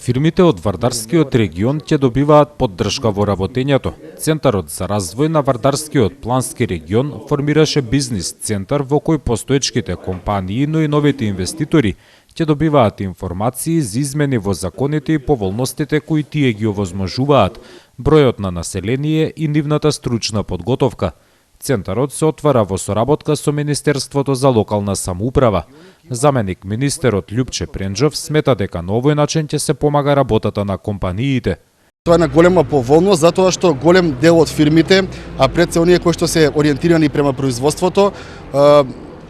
Фирмите од Вардарскиот регион ќе добиваат поддршка во работењето. Центарот за развој на Вардарскиот плански регион формираше бизнис центар во кој постоечките компании, но и новите инвеститори ќе добиваат информации за измени во законите и поволностите кои тие ги овозможуваат, бројот на население и нивната стручна подготовка. Центарот се отвара во соработка со Министерството за локална самоуправа. Заменик министерот Љупче Пренџов смета дека на овој начин ќе се помага работата на компаниите. Тоа е на голема поволност затоа што голем дел од фирмите, а пред се оние кои што се ориентирани према производството,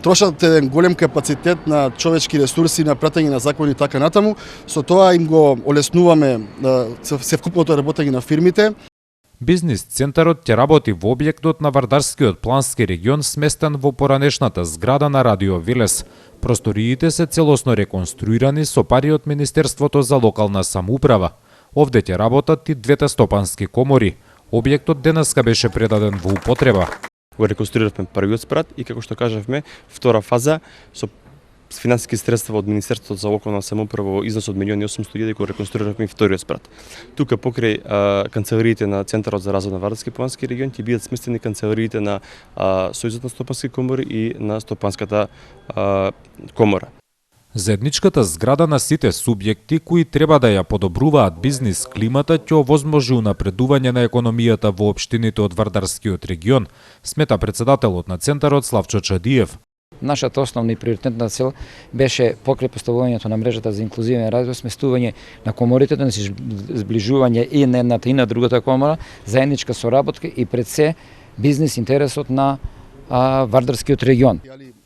трошат еден голем капацитет на човечки ресурси, на пратење на закони и така натаму. Со тоа им го олеснуваме се вкупното работење на фирмите. Бизнис центарот ќе работи во објектот на Вардарскиот плански регион, сместен во поранешната зграда на Радио Велес. Просториите се целосно реконструирани со пари од Министерството за локална самоуправа. Овде ќе работат и двете стопански комори. Објектот денеска беше предаден во употреба. Го реконструиравме првиот спрат и како што кажавме, втора фаза со финансиски средства од Министерството за локална самоуправа во износ од 1.800.000 го реконструиравме и вториот спрат. Тука покрај канцелариите на Центарот за развој на Вардарски плански регион ќе бидат сместени канцелариите на Сојузот на стопански комори и на Стопанската комора. Заедничката зграда на сите субјекти кои треба да ја подобруваат бизнис климата ќе овозможи унапредување на економијата во општините од Вардарскиот регион, смета председателот на Центарот Славчо Чадиев. Нашата основна и приоритетна цел беше покрај поставувањето на мрежата за инклузивен развој, сместување на коморите, да се зближување и на едната и на другата комора, заедничка соработка и пред се бизнис интересот на Вардарскиот регион.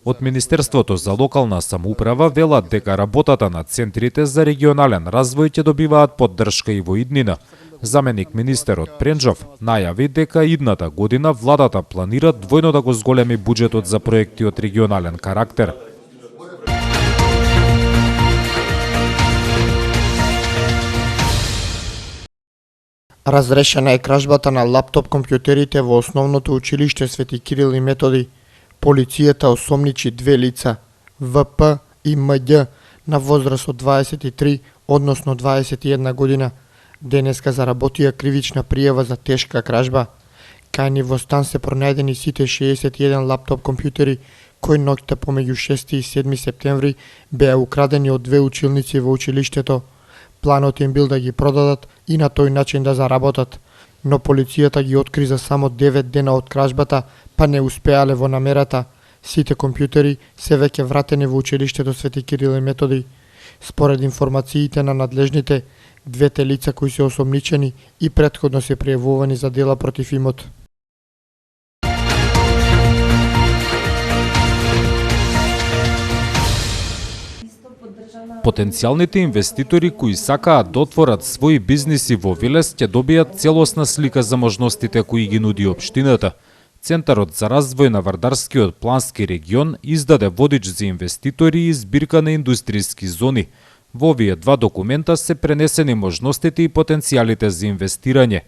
Од Министерството за локална самоуправа велат дека работата на центрите за регионален развој ќе добиваат поддршка и во иднина. Заменик министерот Пренџов најави дека идната година владата планира двојно да го зголеми буџетот за проекти од регионален карактер. Разрешена е кражбата на лаптоп компјутерите во основното училиште Свети Кирил и Методи. Полицијата осомничи две лица, ВП и МД, на возраст од 23, односно 21 година. Денеска заработија кривична пријава за тешка кражба. Кај нив во стан се пронајдени сите 61 лаптоп компјутери, кои ноќта помеѓу 6 и 7 септември беа украдени од две училници во училиштето. Планот им бил да ги продадат и на тој начин да заработат, но полицијата ги откри за само 9 дена од кражбата, па не успеале во намерата. Сите компјутери се веќе вратени во училиштето Свети Кирил и Методи. Според информациите на надлежните, двете лица кои се осомничени и претходно се пријавувани за дела против имот. Потенцијалните инвеститори кои сакаат да отворат своји бизниси во Велес ќе добијат целосна слика за можностите кои ги нуди општината. Центарот за развој на Вардарскиот плански регион издаде водич за инвеститори и збирка на индустријски зони. Во овие два документа се пренесени можностите и потенцијалите за инвестирање.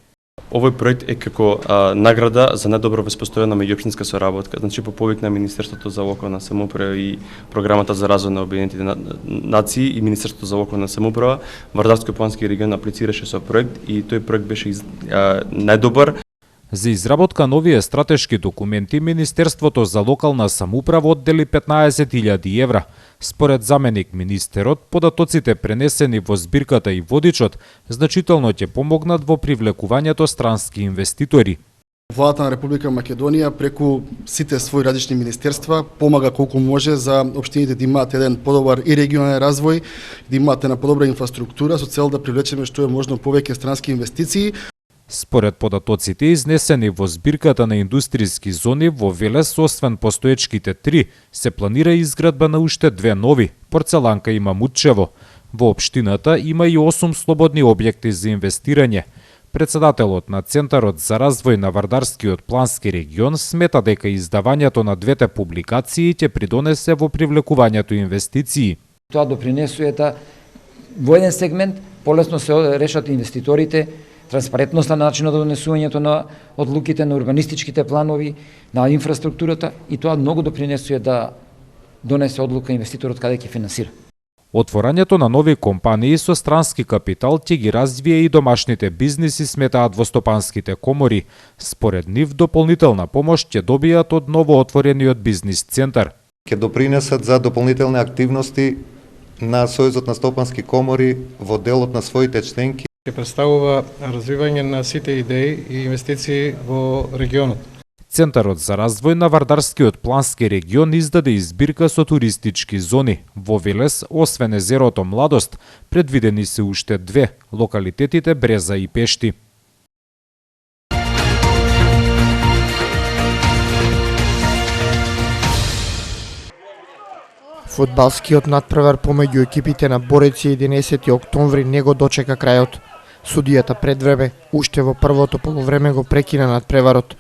Овој проект е како награда за најдобро воспоставена меѓуопштинска соработка. Значи по повик на Министерството за локална самоуправа и Програмата за развој на Обединетите нации и Министерството за локална самоуправа, Вардарскиот плански регион аплицираше со проект и тој проект беше најдобар. За изработка на овие стратешки документи, Министерството за локална самоуправа оддели 15.000 евра. Според заменик министерот, податоците пренесени во збирката и водичот значително ќе помогнат во привлекувањето странски инвеститори. Владата на Република Македонија преку сите своји различни министерства помага колку може за општините да имаат еден подобар и регионален развој, да имаат една подобра инфраструктура со цел да привлечеме што е можно повеќе странски инвестиции. Според податоците изнесени во збирката на индустријски зони во Велес, освен постоечките 3, се планира изградба на уште 2 нови, Порцеланка и Мамутчево. Во општината има и 8 слободни објекти за инвестирање. Председателот на Центарот за развој на Вардарскиот плански регион смета дека издавањето на двете публикации ќе придонесе во привлекувањето инвестиции. Тоа допринесува да во еден сегмент полесно се решат инвеститорите, транспарентноста на начинот на донесувањето на одлуките, на урбанистичките планови, на инфраструктурата и тоа многу допринесува да донесе одлука инвеститорот каде ќе финансира. Отворањето на нови компании со странски капитал ќе ги развие и домашните бизниси, сметаат во стопанските комори. Според нив, дополнителна помош ќе добијат од новоотворениот бизнис центар. Ќе допринесат за дополнителни активности на Сојузот на стопански комори во делот на своите членки. Ќе представува развивање на сите идеи и инвестиции во регионот. Центарот за развој на Вардарскиот плански регион издаде избирка со туристички зони. Во Велес, освен езерото Младост, предвидени се уште две, локалитетите Бреза и Пешти. Фудбалскиот надпревар помеѓу екипите на Бореци 11 октомври не го дочека крајот. Судијата пред време, уште во првото полувреме го прекина надпреварот.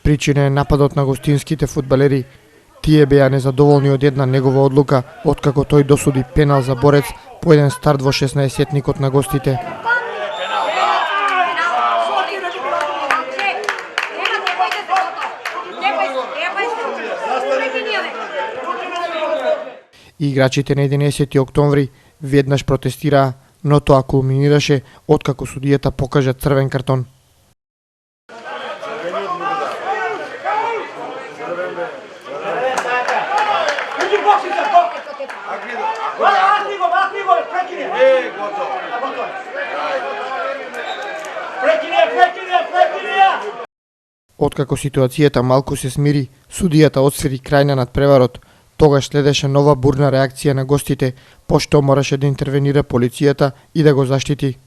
Причина е нападот на гостинските фудбалери. Тие беа незадоволни од една негова одлука, откако тој досуди пенал за Борец по еден старт во 16-етникот на гостите. Играчите на 11 октомври веднаш протестираа, но тоа кулминираше откако судијата покажа црвен картон. Откако ситуацијата малку се смири, судијата отсвири крај на надпреварот. Тогаш следеше нова бурна реакција на гостите, пошто мораше да интервенира полицијата и да го заштити.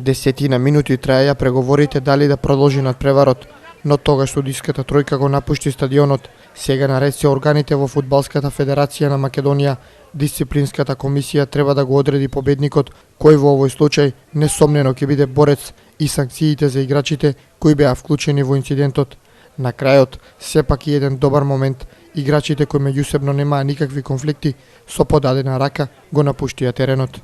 Десетина минути траја преговорите дали да продолжи надпреварот, но тогаш судиската тројка го напушти стадионот. Сега наред се органите во Фудбалската федерација на Македонија, дисциплинската комисија треба да го одреди победникот, кој во овој случај несомнено ќе биде Борец, и санкциите за играчите кои беа вклучени во инцидентот. На крајот, сепак и еден добар момент, играчите кои меѓусебно немаа никакви конфликти, со подадена рака го напуштија теренот.